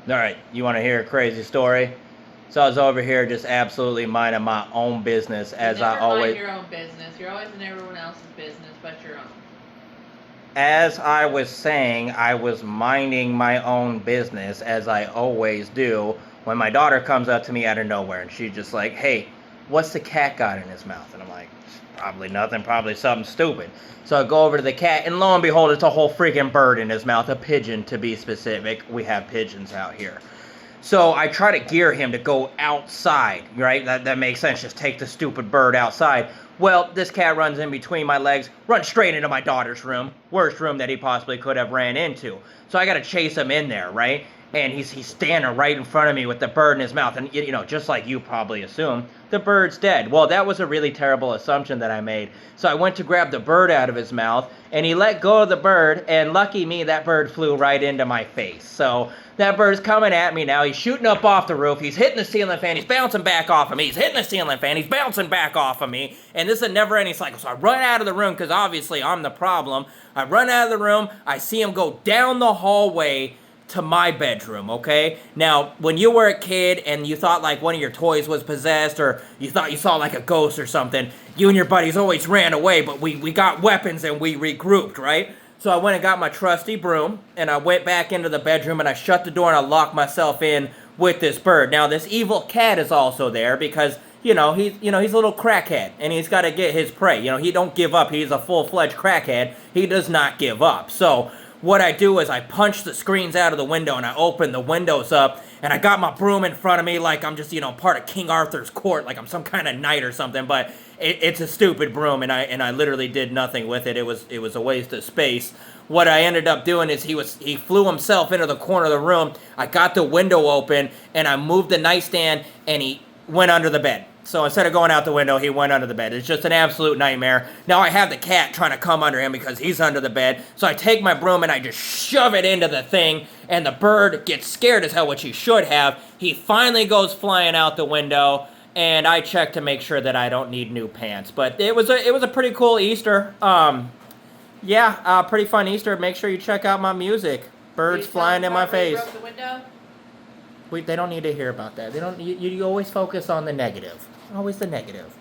All right, you want to hear a crazy story? So I was over here just absolutely minding my own business as I Never mind always your own business. You're always in everyone else's business but your own. as I was saying, I was minding my own business as I always do when my daughter comes up to me out of nowhere and she's just like, "Hey, what's the cat got in his mouth?" And I'm like, "Probably nothing, probably something stupid." So I go over to the cat and lo and behold, it's a whole freaking bird in his mouth, a pigeon to be specific. We have pigeons out here. So I try to gear him to go outside, right? That makes sense. Just take the stupid bird outside. Well, this cat runs in between my legs, runs straight into my daughter's room, worst room that he possibly could have ran into. So I got to chase him in there, right? And he's standing right in front of me with the bird in his mouth, and just like you probably assume, the bird's dead. Well, that was a really terrible assumption that I made. So I went to grab the bird out of his mouth, and he let go of the bird, and lucky me, that bird flew right into my face. So that bird's coming at me now. He's shooting up off the roof. He's hitting the ceiling fan. He's bouncing back off of me. He's hitting the ceiling fan. He's bouncing back off of me. And this is a never-ending cycle. So I run out of the room because obviously I'm the problem. I run out of the room. I see him go down the hallway to my bedroom, okay? Now, when you were a kid and you thought like one of your toys was possessed or you thought you saw like a ghost or something, you and your buddies always ran away, but we got weapons and we regrouped, right? So I went and got my trusty broom and I went back into the bedroom and I shut the door and I locked myself in with this bird. Now, this evil cat is also there because he's a little crackhead and he's got to get his prey. He don't give up. He's a full-fledged crackhead. He does not give up. So what I do is I punch the screens out of the window and I open the windows up and I got my broom in front of me like I'm just, part of King Arthur's court, like I'm some kind of knight or something, but it's a stupid broom and I literally did nothing with it. It was a waste of space. What I ended up doing is he flew himself into the corner of the room. I got the window open and I moved the nightstand and he went under the bed. So instead of going out the window, he went under the bed. It's just an absolute nightmare. Now I have the cat trying to come under him because he's under the bed. So I take my broom and I just shove it into the thing. And the bird gets scared as hell, which he should have. He finally goes flying out the window. And I check to make sure that I don't need new pants. But it was a pretty cool Easter. Pretty fun Easter. Make sure you check out my music. Birds flying in my face. Broke the window? They don't need to hear about that. They don't. You always focus on the negative. Always the negative.